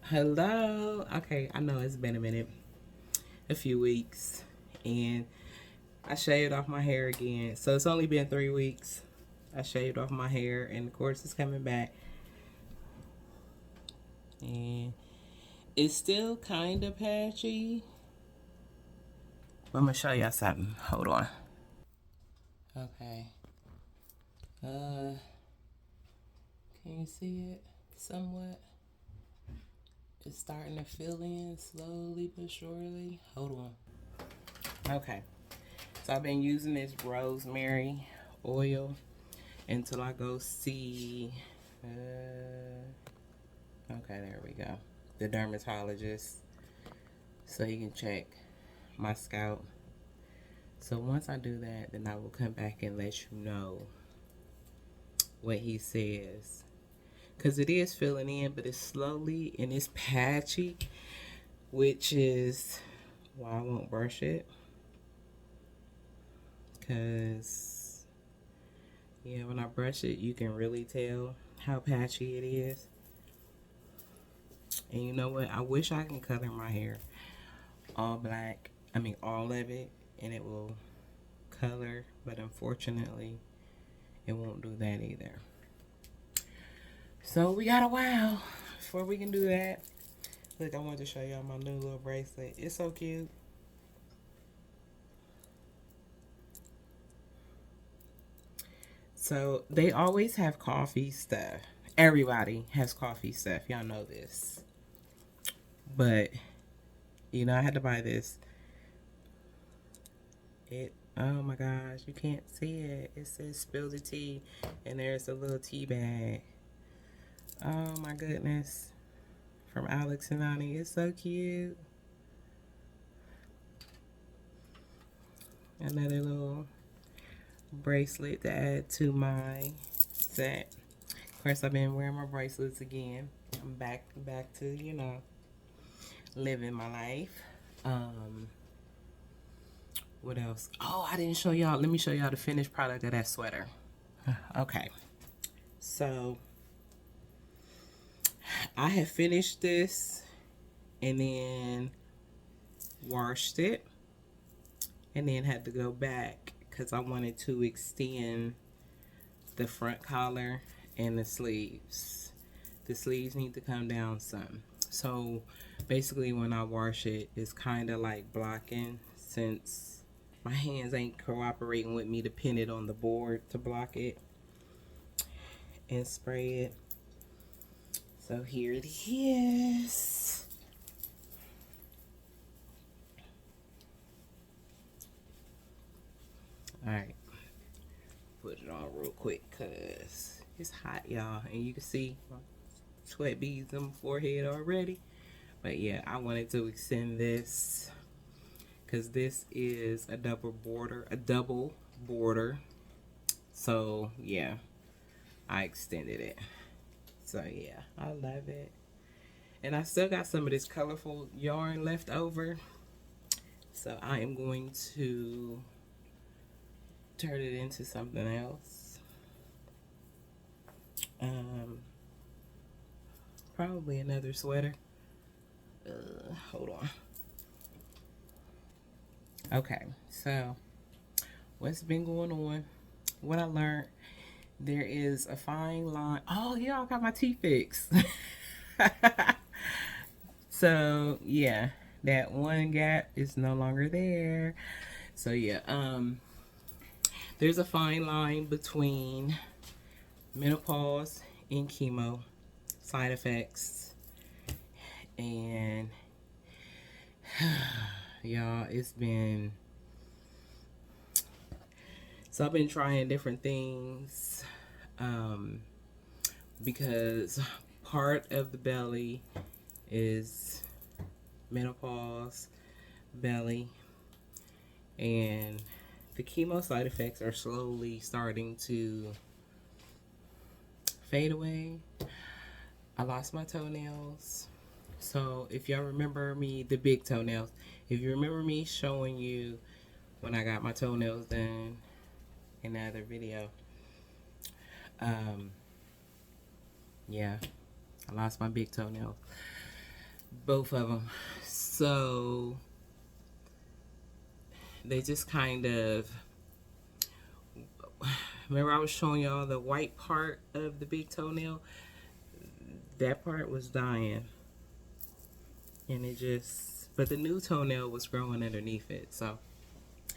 Hello. Okay, I know it's been a minute, a few weeks, and I shaved off my hair again. So it's only been 3 weeks. I shaved off my hair, and of course it's coming back, and it's still kind of patchy. But I'm gonna show y'all something. Hold on. Okay. Uh, can you see it somewhat? It's starting to fill in slowly but surely. Hold on. Okay. So I've been using this rosemary oil until I go see, okay, there we go, the dermatologist, so he can check my scalp. So once I do that, then I will come back and let you know what he says. Because it is filling in, but it's slowly and it's patchy, which is why I won't brush it. Because, yeah, when I brush it, you can really tell how patchy it is. And you know what? I wish I can color my hair all black. I mean, all of it, and it will color. But unfortunately, it won't do that either. So we got a while before we can do that. Look, I wanted to show y'all my new little bracelet. It's so cute. So they always have coffee stuff. Everybody has coffee stuff. Y'all know this. But, I had to buy this. Oh my gosh, you can't see it. It says spill the tea, and there's a little tea bag. Oh my goodness. From Alex and Ani. It's so cute. Another little bracelet to add to my set. Of course, I've been wearing my bracelets again. I'm back to, living my life. What else? Oh, I didn't show y'all. Let me show y'all the finished product of that sweater. Okay. So, I have finished this and then washed it and then had to go back because I wanted to extend the front collar and the sleeves. The sleeves need to come down some. So basically when I wash it, it's kind of like blocking since my hands ain't cooperating with me to pin it on the board to block it and spray it. So here it is. Alright. Put it on real quick because it's hot, y'all. And you can see my sweat beads on my forehead already. But yeah, I wanted to extend this because this is a double border. So yeah, I extended it. So yeah, I love it. And I still got some of this colorful yarn left over. So I am going to turn it into something else. Probably another sweater. Hold on. Okay, so what's been going on? What I learned, there is a fine line. Oh, yeah, I got my teeth fixed. So yeah, that one gap is no longer there. So yeah, there's a fine line between menopause and chemo side effects, and y'all, it's been, so I've been trying different things, because part of the belly is menopause belly, and the chemo side effects are slowly starting to fade away. I lost my toenails. So if y'all remember me, the big toenails, if you remember me showing you when I got my toenails done in the other video, yeah, I lost my big toenails. both of them. So they just kind of, remember I was showing y'all the white part of the big toenail? That part was dying. And it just, but the new toenail was growing underneath it. So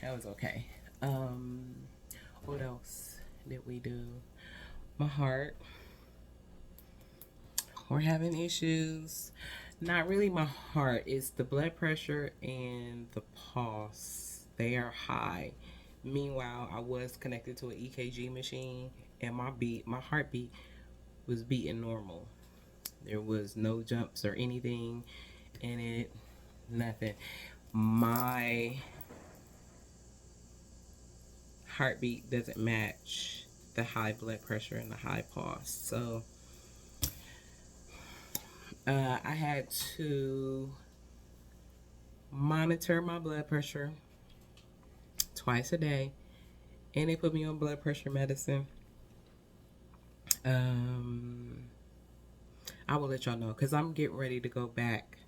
that was okay. Um, what else did we do? My heart. We're having issues. Not really my heart. It's the blood pressure and the pulse. They are high. Meanwhile, I was connected to an EKG machine, and my heartbeat was beating normal. There was no jumps or anything in it. Nothing. My heartbeat doesn't match the high blood pressure and the high pulse. So I had to monitor my blood pressure twice a day, and they put me on blood pressure medicine. I will let y'all know because I'm getting ready to go back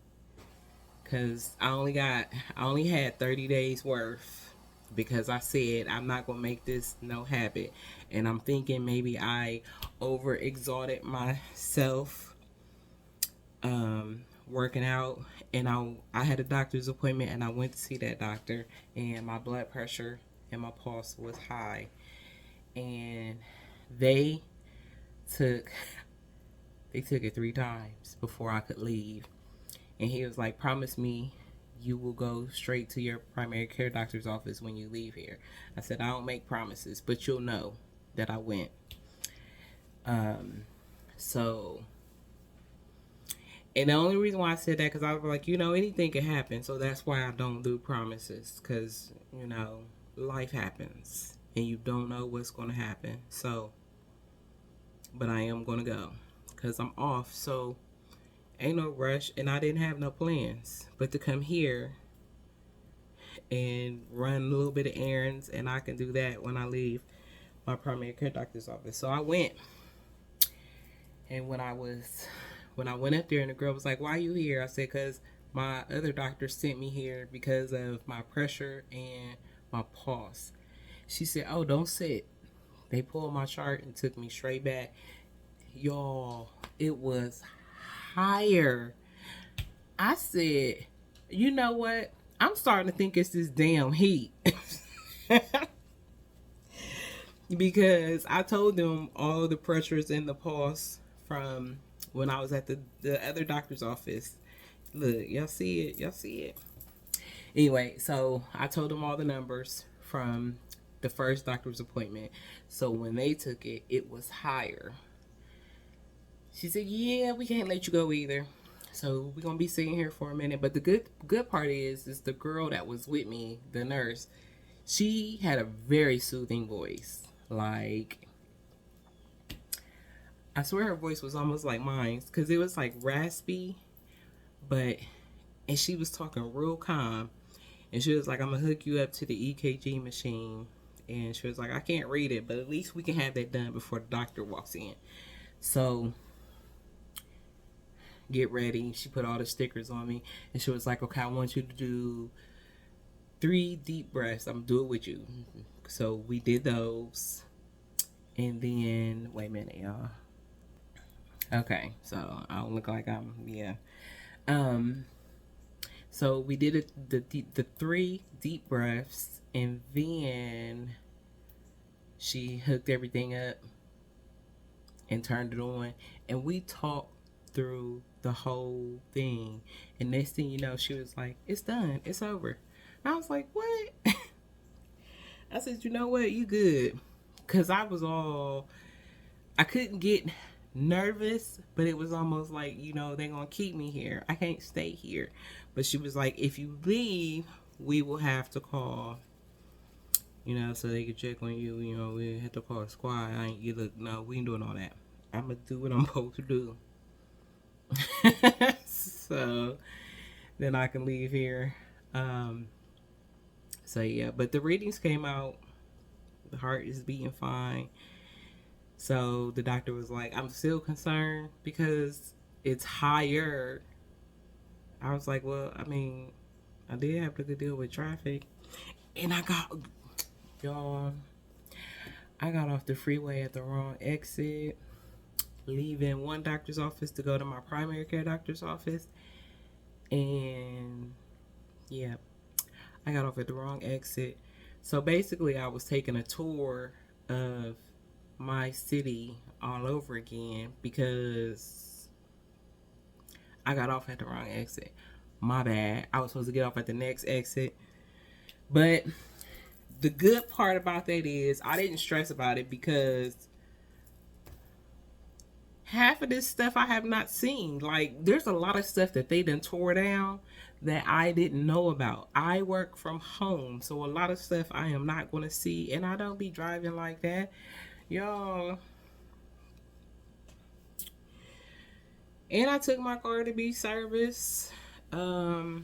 because I only had 30 days worth because I said I'm not gonna make this no habit, and I'm thinking maybe I over exalted myself working out, and I had a doctor's appointment and I went to see that doctor, and my blood pressure and my pulse was high, and they took they took it 3 times before I could leave, and he was like, promise me you will go straight to your primary care doctor's office when you leave here. I said, I don't make promises, but you'll know that I went. So and the only reason why I said that because I was like, anything can happen. So that's why I don't do promises because, life happens and you don't know what's going to happen. So, but I am going to go because I'm off. So ain't no rush, and I didn't have no plans but to come here and run a little bit of errands, and I can do that when I leave my primary care doctor's office. So I went, and when I went up there, and the girl was like, "Why are you here?" I said, "Because my other doctor sent me here because of my pressure and my pulse." She said, "Oh, don't sit." They pulled my chart and took me straight back. Y'all, it was higher. I said, you know what? I'm starting to think it's this damn heat. Because I told them all the pressures and the pulse from when I was at the other doctor's office. Look, y'all see it? Y'all see it? Anyway, so I told them all the numbers from the first doctor's appointment. So when they took it, it was higher. She said, "Yeah, we can't let you go either. So we're gonna be sitting here for a minute." But the good part is the girl that was with me, the nurse. She had a very soothing voice. Like, I swear her voice was almost like mine because it was like raspy, but and she was talking real calm. And she was like, "I'm gonna hook you up to the EKG machine." And she was like, "I can't read it, but at least we can have that done before the doctor walks in." So get ready. She put all the stickers on me, and she was like, "Okay, I want you to do 3 deep breaths. I'm gonna do it with you." So we did those, and then wait a minute, y'all. Okay, so I don't look like I'm yeah. Um, so we did the 3 deep breaths, and then she hooked everything up and turned it on, and we talked through the whole thing. And next thing you know, she was like, "It's done. It's over." And I was like, "What?" I said, "You know what? You good?" Because I couldn't get nervous, but it was almost like, they're going to keep me here. I can't stay here. But she was like, "If you leave, we will have to call, so they can check on you. We have to call a squad." You look, no, we ain't doing all that. I'm going to do what I'm supposed to do. So then I can leave here. So yeah, but the readings came out. The heart is beating fine. So the doctor was like, "I'm still concerned because it's higher I was like, well, I mean, I did have to deal with traffic. And y'all, I got off the freeway at the wrong exit, leaving one doctor's office to go to my primary care doctor's office. And yeah, I got off at the wrong exit. So basically, I was taking a tour of my city all over again because I got off at the wrong exit. My bad. I was supposed to get off at the next exit. But the good part about that is I didn't stress about it because half of this stuff I have not seen. Like, there's a lot of stuff that they done tore down that I didn't know about. I work from home, so a lot of stuff I am not going to see, and I don't be driving like that. Y'all. And I took my car to be serviced. Last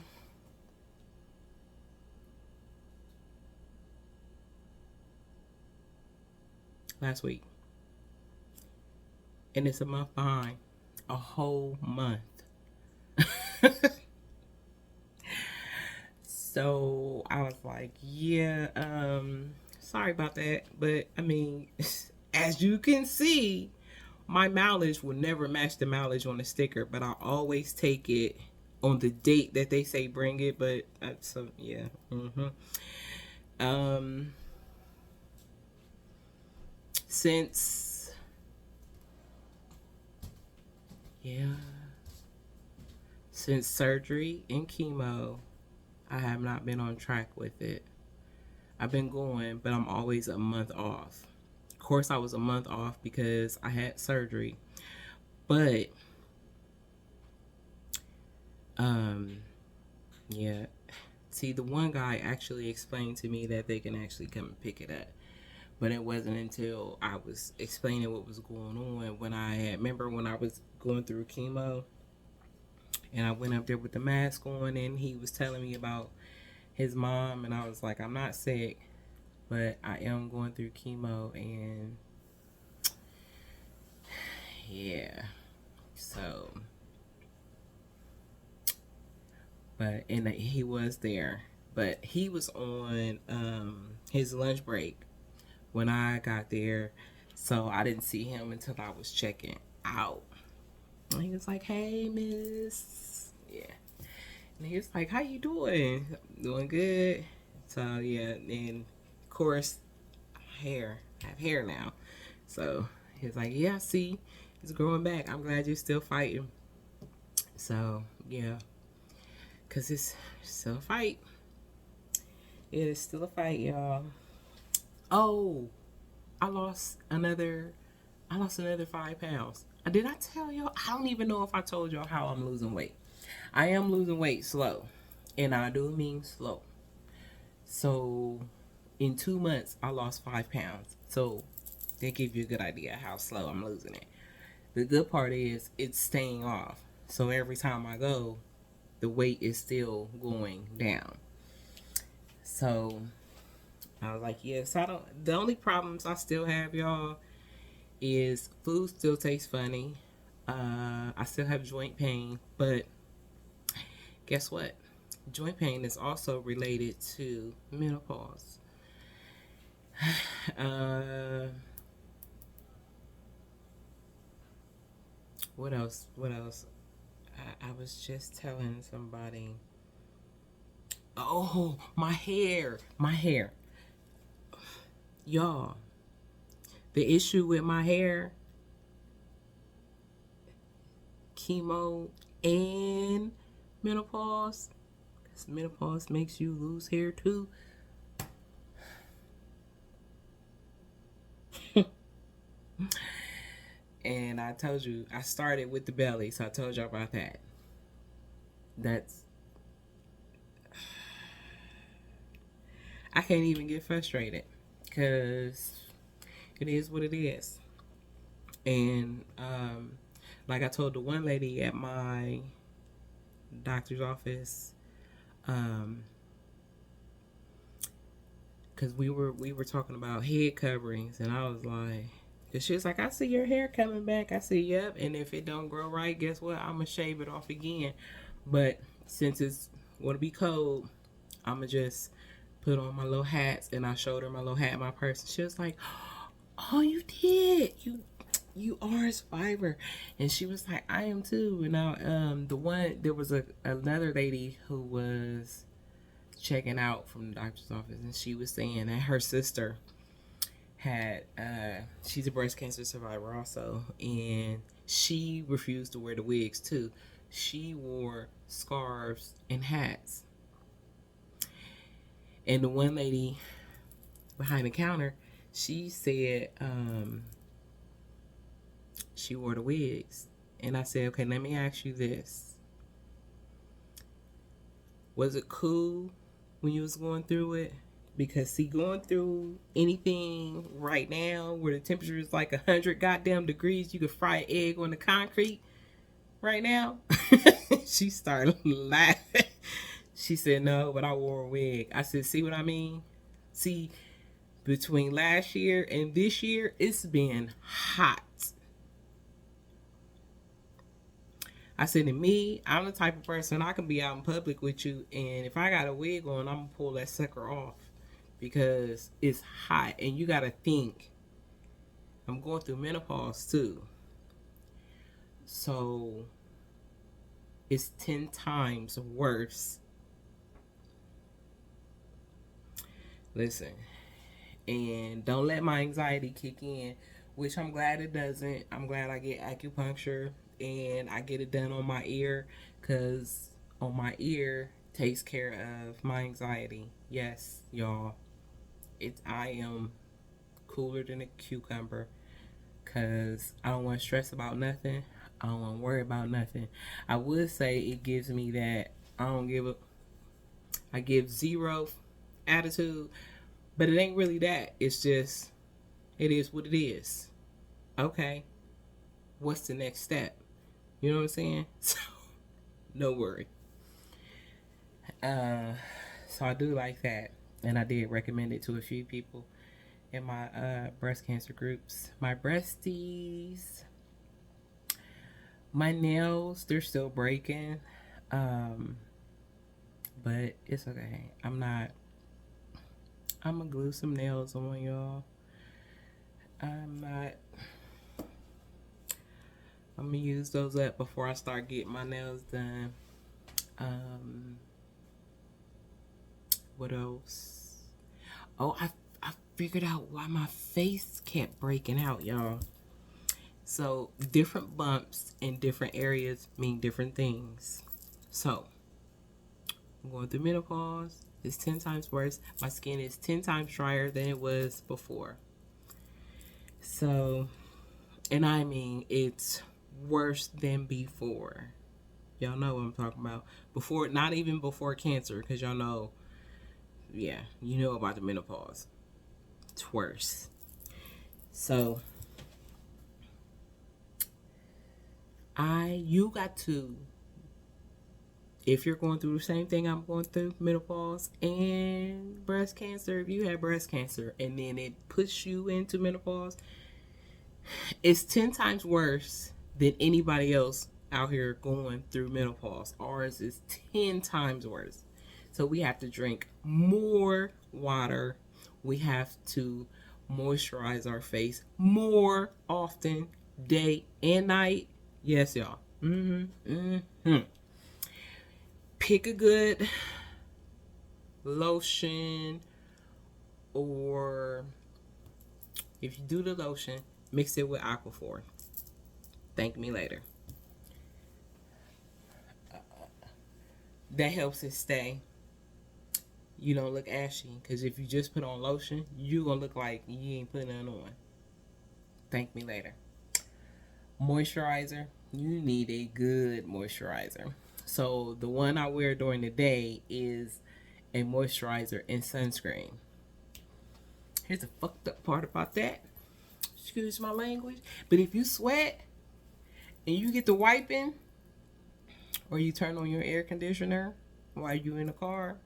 week. And it's a month behind. A whole month. So I was like, yeah, sorry about that. But I mean, as you can see, my mileage will never match the mileage on the sticker, but I always take it on the date that they say bring it. But so yeah. Um, since yeah, since surgery and chemo, I have not been on track with it. I've been going, but I'm always a month off. Of course, I was a month off because I had surgery. But, yeah. See, the one guy actually explained to me that they can actually come and pick it up. But it wasn't until I was explaining what was going on when remember when I was going through chemo and I went up there with the mask on and he was telling me about his mom, and I was like, I'm not sick, but I am going through chemo, and yeah, so, but, and he was there, but he was on his lunch break when I got there, so I didn't see him until I was checking out. And he was like, hey, miss. Yeah. And he was like, how you doing? Doing good. So, yeah. And, of course, I have hair now. So, he's like, yeah, I see. It's growing back. I'm glad you're still fighting. So, yeah. Because it's still a fight. It is still a fight, y'all. Oh, I lost another 5 pounds. Did I tell y'all? I don't even know if I told y'all how I'm losing weight. I am losing weight slow. And I do mean slow. So, in 2 months, I lost 5 pounds. So, that gives you a good idea how slow I'm losing it. The good part is it's staying off. So, every time I go, the weight is still going down. So, I was like, yes, the only problems I still have, y'all, is food still tastes funny. I still have joint pain, but guess what? Joint pain is also related to menopause. What else? What else? I was just telling somebody. Oh, my hair. My hair. Y'all, the issue with my hair, chemo and menopause, because menopause makes you lose hair too. And I told you, I started with the belly, so I told y'all about that. I can't even get frustrated because it is what it is. And like I told the one lady at my doctor's office, because we were talking about head coverings, and I was like, cause she was like, I see your hair coming back. I see, yep. And if it don't grow right, guess what? I'm gonna shave it off again. But since it's gonna be cold, I'ma just put on my little hats. And I showed her my little hat, my purse, and she was like, "Oh, you did. You are a survivor." And she was like, "I am too." And now, there was another lady who was checking out from the doctor's office, and she was saying that her sister had she's a breast cancer survivor also, and she refused to wear the wigs too. She wore scarves and hats. And the one lady behind the counter, she said she wore the wigs. And I said, okay, let me ask you this. Was it cool when you was going through it? Because see, going through anything right now where the temperature is like 100 goddamn degrees, you could fry an egg on the concrete right now. She started laughing. She said, no, but I wore a wig. I said, see what I mean? See, between last year and this year, it's been hot. I said, to me, I'm the type of person, I can be out in public with you, and if I got a wig on, I'm going to pull that sucker off because it's hot. And you got to think, I'm going through menopause too. So it's 10 times worse. Listen, and don't let my anxiety kick in, which I'm glad it doesn't. I'm glad I get acupuncture and I get it done on my ear, because on my ear takes care of my anxiety. Yes, y'all, I am cooler than a cucumber, because I don't want to stress about nothing. I don't want to worry about nothing. I would say it gives me that I give zero attitude, but it ain't really that. It's just, it is what it is. Okay, what's the next step? You know what I'm saying? So, no worry. Uh, so I do like that, and I did recommend it to a few people in my breast cancer groups. My breasties, my nails, they're still breaking, um, but it's okay. I'm gonna glue some nails on, y'all. I'm not. I'm gonna use those up before I start getting my nails done. Um, what else? Oh, I figured out why my face kept breaking out, y'all. So different bumps in different areas mean different things. So I'm going through menopause. It's 10 times worse. My skin is 10 times drier than it was before. So, and I mean, it's worse than before. Y'all know what I'm talking about. Before, not even before cancer, because y'all know, yeah, you know about the menopause. It's worse. So, you got to, if you're going through the same thing I'm going through, menopause and breast cancer, if you have breast cancer and then it puts you into menopause, it's 10 times worse than anybody else out here going through menopause. Ours is 10 times worse. So we have to drink more water. We have to moisturize our face more often, day and night. Yes, y'all. Pick a good lotion, or if you do the lotion, mix it with Aquaphor. Thank me later. That helps it stay. You don't look ashy, because if you just put on lotion, you gonna look like you ain't putting none on. Thank me later. Moisturizer, you need a good moisturizer. So the one I wear during the day is a moisturizer and sunscreen. Here's the fucked up part about that. Excuse my language. But if you sweat and you get the wiping, or you turn on your air conditioner while you're in the car,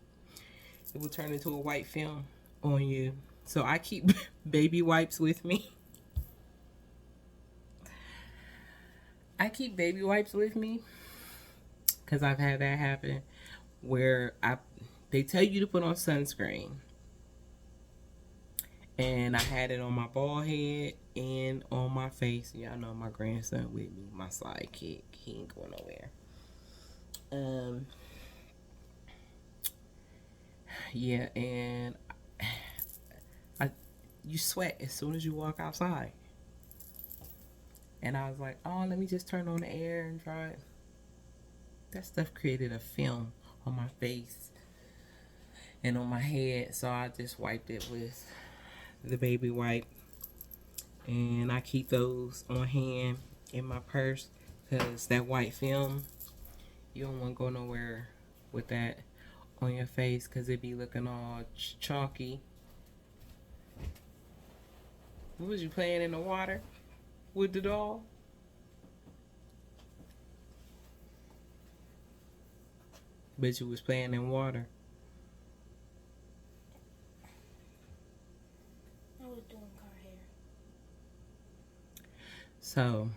it will turn into a white film on you. So I keep baby wipes with me. because I've had that happen where they tell you to put on sunscreen, and I had it on my bald head and on my face. Y'all know my grandson with me, my sidekick. He ain't going nowhere. Yeah, and I you sweat as soon as you walk outside. And I was like, oh, let me just turn on the air and try it. That stuff created a film on my face and on my head, so I just wiped it with the baby wipe. And I keep those on hand in my purse because that white film, you don't want to go nowhere with that on your face because it be looking all chalky. What was you playing in the water with the doll? Bet you was playing in water. I was doing car hair. So,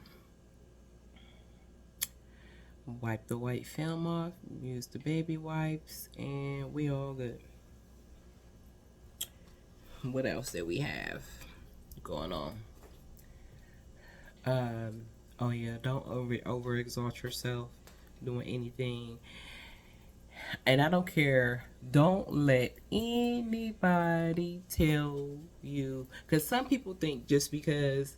wipe the white film off, use the baby wipes, and we all good. What else did we have going on? Oh yeah, don't over exalt yourself doing anything. And I don't care. Don't let anybody tell you, because some people think just because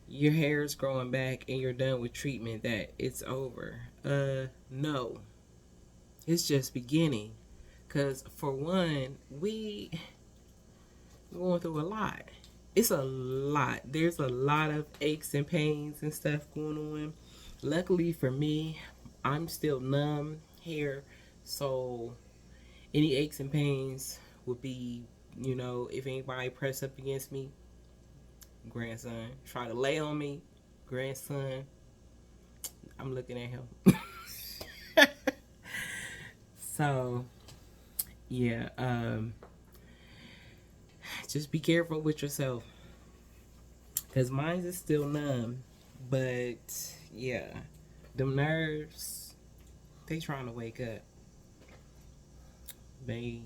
your hair is growing back and you're done with treatment that it's over. No, it's just beginning. Because for one, we're going through a lot. It's a lot. There's a lot of aches and pains and stuff going on. Luckily for me, I'm still numb here, so any aches and pains would be, if anybody press up against me, grandson, try to lay on me, grandson, I'm looking at him. So, yeah, just be careful with yourself, because mine is still numb, but yeah, them nerves, they trying to wake up. They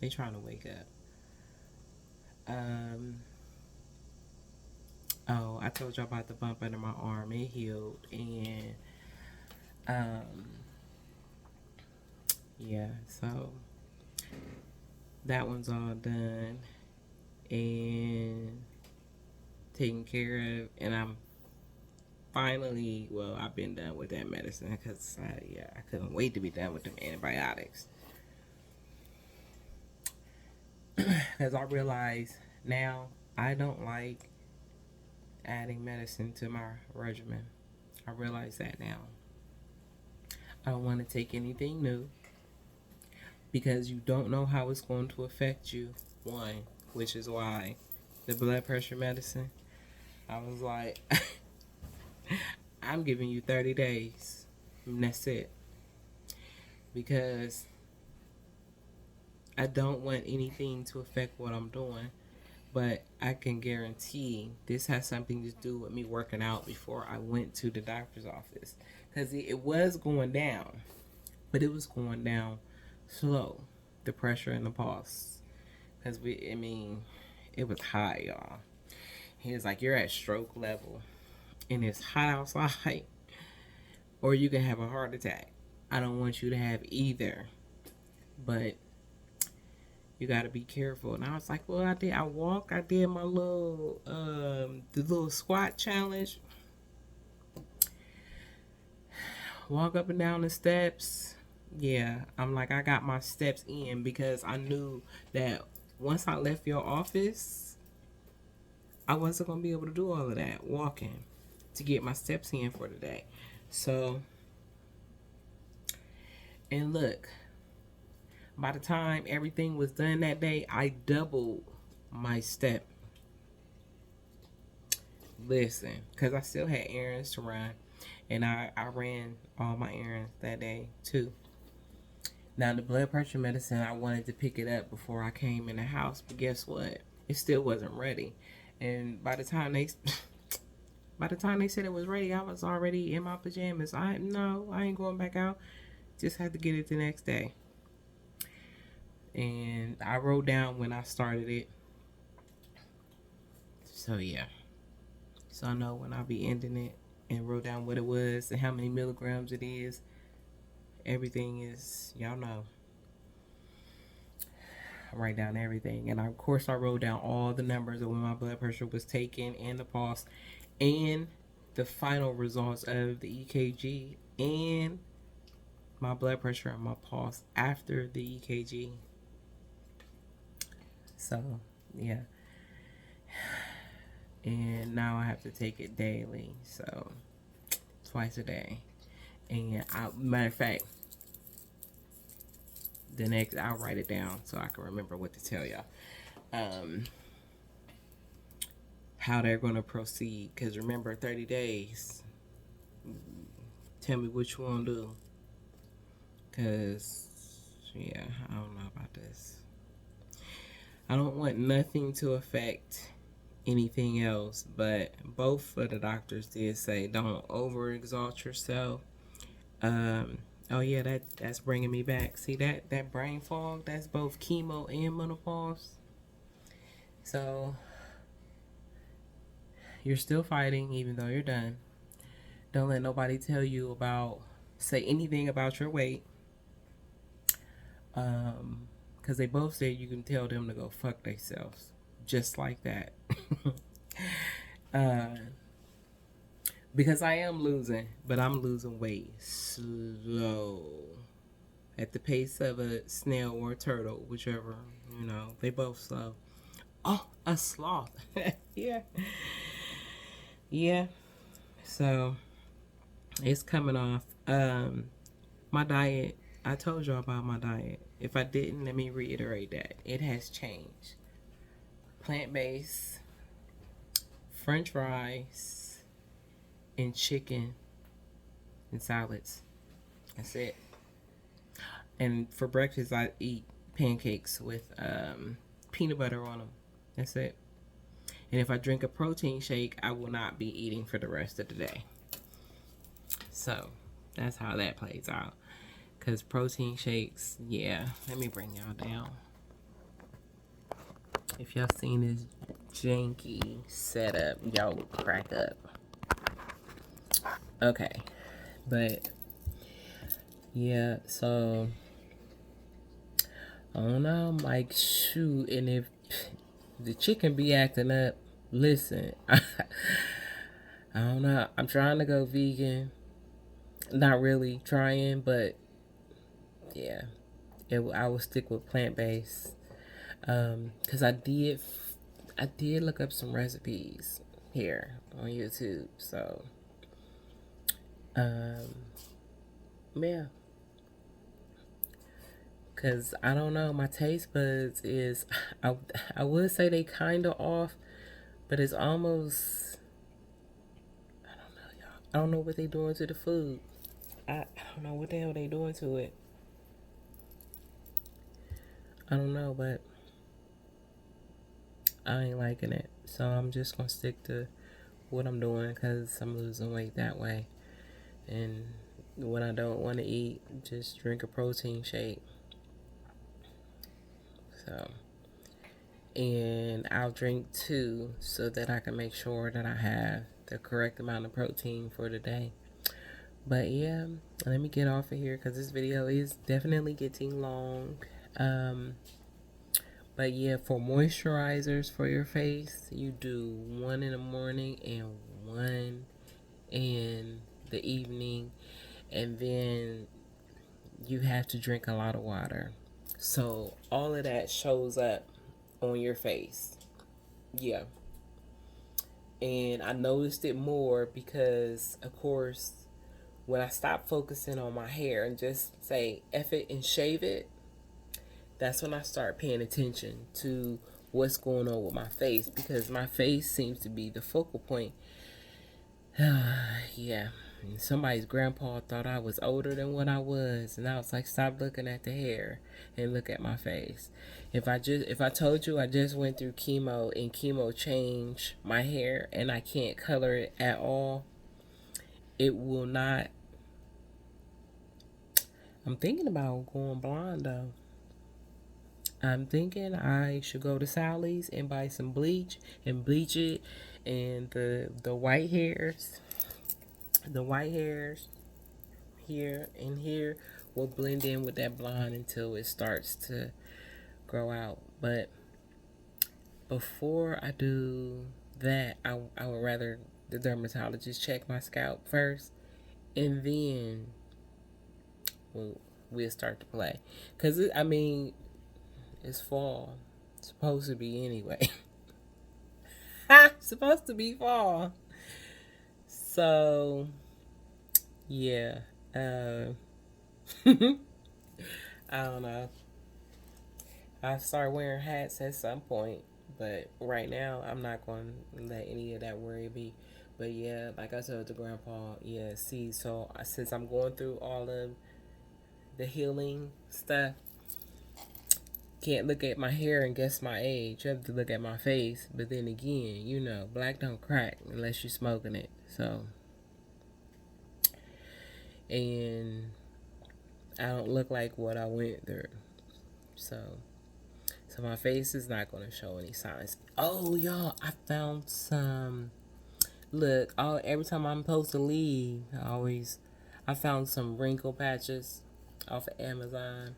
trying to wake up. Oh, I told y'all about the bump under my arm. It healed, and yeah, so that one's all done and taken care of, and I'm finally, well, I've been done with that medicine because I couldn't wait to be done with them antibiotics. Because I realize now I don't like adding medicine to my regimen. I realize that now. I don't want to take anything new because you don't know how it's going to affect you. One, which is why the blood pressure medicine, I was like, I'm giving you 30 days, and that's it. Because I don't want anything to affect what I'm doing, but I can guarantee this has something to do with me working out before I went to the doctor's office. Because it was going down, but it was going down slow, the pressure and the pulse. Because it was high, y'all. He was like, you're at stroke level, and it's hot outside, or you can have a heart attack. I don't want you to have either, but you got to be careful. And I was like, well, I did my little the little squat challenge, walk up and down the steps. Yeah, I'm like, I got my steps in because I knew that once I left your office, I wasn't going to be able to do all of that walking to get my steps in for the day. So, and look, by the time everything was done that day, I doubled my step. Listen, because I still had errands to run, and I ran all my errands that day too. Now, the blood pressure medicine, I wanted to pick it up before I came in the house, but guess what? It still wasn't ready. And by the time By the time they said it was ready, I was already in my pajamas. I ain't going back out. Just had to get it the next day. And I wrote down when I started it. So yeah. So I know when I'll be ending it, and wrote down what it was and how many milligrams it is. Everything is, y'all know. I write down everything. And of course I wrote down all the numbers of when my blood pressure was taken, and the pulse, and the final results of the EKG, and my blood pressure and my pulse after the EKG. So yeah. And now I have to take it daily, so twice a day. And matter of fact, the next I'll write it down so I can remember what to tell y'all. How they're going to proceed, because remember, 30 days. Tell me what you want to do, because yeah, I don't know about this. I don't want nothing to affect anything else, but both of the doctors did say don't overexalt yourself. Oh yeah, that's bringing me back. See that brain fog, that's both chemo and menopause. So you're still fighting even though you're done. Don't let nobody tell you say anything about your weight, because they both said you can tell them to go fuck themselves, just like that. Because I am losing, but I'm losing weight slow, at the pace of a snail or a turtle, whichever, they both slow. Oh, a sloth. Yeah. So it's coming off. My diet, I told y'all about my diet. If I didn't, let me reiterate that it has changed. Plant-based, French fries, and chicken and salads. That's it. And for breakfast, I eat pancakes with peanut butter on them. That's it. And if I drink a protein shake, I will not be eating for the rest of the day. So that's how that plays out. Because protein shakes, yeah. Let me bring y'all down. If y'all seen this janky setup, y'all will crack up. Okay. But yeah, so I don't know. I'm like, shoot. And if the chicken be acting up, listen, I don't know. I'm trying to go vegan. Not really trying, but yeah, I will stick with plant-based. Because I did look up some recipes here on YouTube. So, yeah. Because I don't know, my taste buds is, I would say they kind of off, but it's almost, I don't know, y'all. I don't know what they doing to the food. I don't know what the hell they doing to it. I don't know, but I ain't liking it. So I'm just going to stick to what I'm doing, because I'm losing weight that way. And when I don't want to eat, just drink a protein shake. So, and I'll drink 2 so that I can make sure that I have the correct amount of protein for the day. But yeah, let me get off of here, because this video is definitely getting long. But yeah, for moisturizers for your face, you do 1 in the morning and 1 in the evening, and then you have to drink a lot of water. So all of that shows up on your face. Yeah. And I noticed it more because, of course, when I stopped focusing on my hair and just say F it and shave it, that's when I start paying attention to what's going on with my face, because my face seems to be the focal point. Yeah. And somebody's grandpa thought I was older than what I was, and I was like, stop looking at the hair and look at my face. If I told you I just went through chemo and chemo changed my hair and I can't color it at all, it will not. I'm thinking about going blonde though. I'm thinking I should go to Sally's and buy some bleach and bleach it, and the white hairs here and here will blend in with that blonde until it starts to grow out. But before I do that, I would rather the dermatologist check my scalp first, and then we'll start to play. Cause it's fall, it's supposed to be anyway. Supposed to be fall. So yeah, I don't know. I start wearing hats at some point, but right now I'm not going to let any of that worry me. But yeah, like I told the grandpa, yeah, see, so since I'm going through all of the healing stuff, can't look at my hair and guess my age. You have to look at my face. But then again, black don't crack unless you're smoking it. So, and I don't look like what I went through. So my face is not going to show any signs. Oh, y'all, I found some. Look, every time I'm supposed to leave, I found some wrinkle patches off of Amazon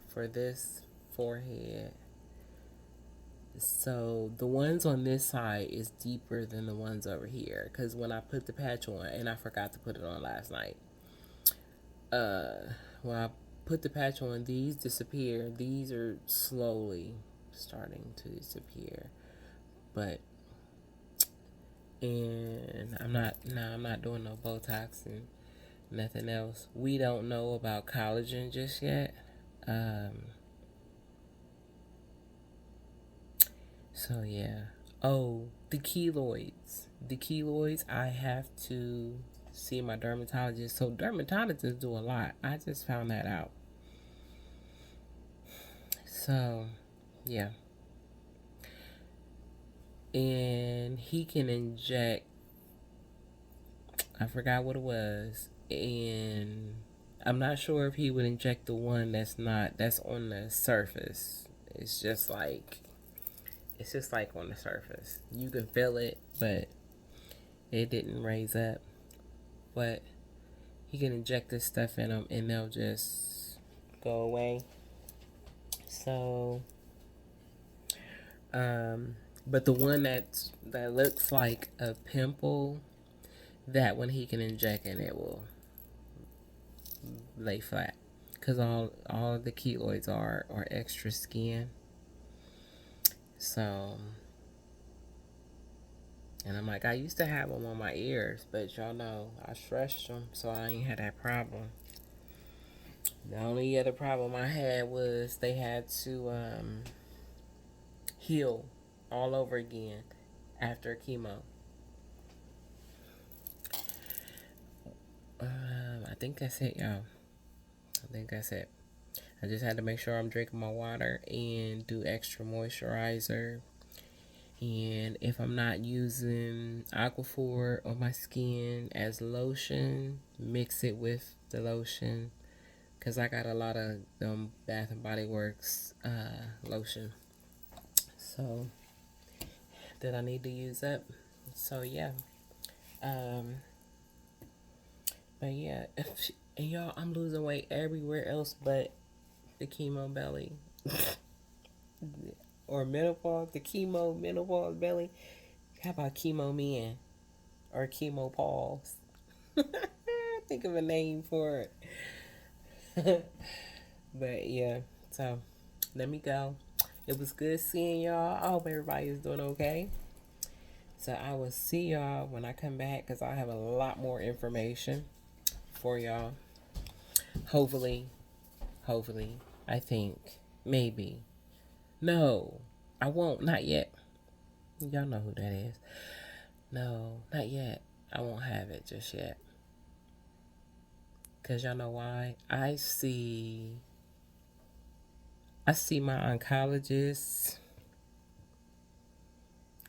for this forehead. So the ones on this side is deeper than the ones over here. Because when I put the patch on, and I forgot to put it on last night, when I put the patch on, these disappear. These are slowly starting to disappear. And I'm not doing no Botox and nothing else. We don't know about collagen just yet. So yeah. Oh, the keloids. I have to see my dermatologist. So dermatologists do a lot. I just found that out. So, yeah. And he can inject, I forgot what it was. And I'm not sure if he would inject the one that's on the surface. It's just like on the surface. You can feel it, but it didn't raise up. But he can inject this stuff in them and they'll just go away. So, but the one that looks like a pimple, that one he can inject and it will lay flat. Because all of the keloids are extra skin. So, and I'm like, I used to have them on my ears, but y'all know I stretched them, so I ain't had that problem. The only other problem I had was they had to heal all over again after chemo. I think that's it, y'all. I think that's it. I just had to make sure I'm drinking my water and do extra moisturizer. And if I'm not using Aquaphor on my skin as lotion, mix it with the lotion. Because I got a lot of Bath and Body Works lotion. So, that I need to use up. So, yeah. But, yeah. And y'all, I'm losing weight everywhere else but the chemo belly. Or menopause, the chemo menopause belly. How about chemo men? Or chemo pause? Think of a name for it. But yeah, so let me go. It was good seeing y'all. I hope everybody is doing okay. So I will see y'all when I come back because I have a lot more information for y'all. Hopefully, I think, maybe. No, I won't. Not yet. Y'all know who that is. No, not yet. I won't have it just yet. Cause y'all know why? I see my oncologist.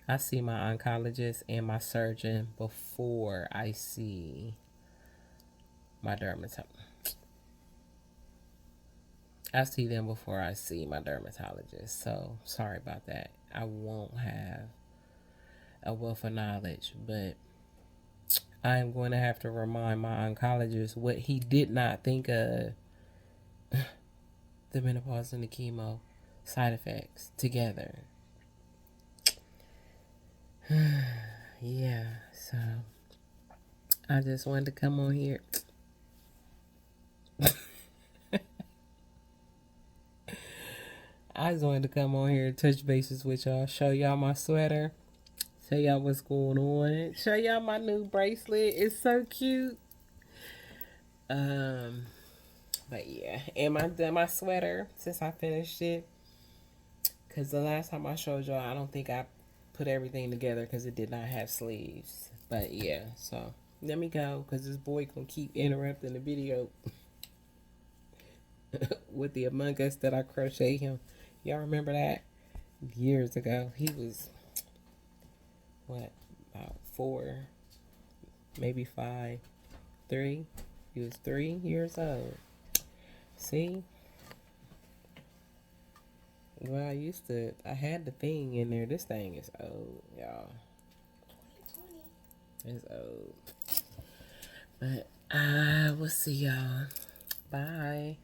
I see my oncologist and my surgeon before I see my dermatologist. I see them before I see my dermatologist. So sorry about that. I won't have a wealth of knowledge, but I'm going to have to remind my oncologist what he did not think of the menopause and the chemo side effects together. Yeah, so I just wanted to come on here. I just wanted to come on here and touch bases with y'all, show y'all my sweater, tell y'all what's going on, show y'all my new bracelet. It's so cute. But yeah, and my sweater since I finished it, because the last time I showed y'all, I don't think I put everything together because it did not have sleeves. But yeah, so let me go because this boy gonna keep interrupting the video with the Among Us that I crochet him. Y'all remember that? Years ago. He was, what, about 4, maybe 5, 3? He was 3 years old. See? Well, I had the thing in there. This thing is old, y'all. 2020. It's old. But I will see y'all. Bye.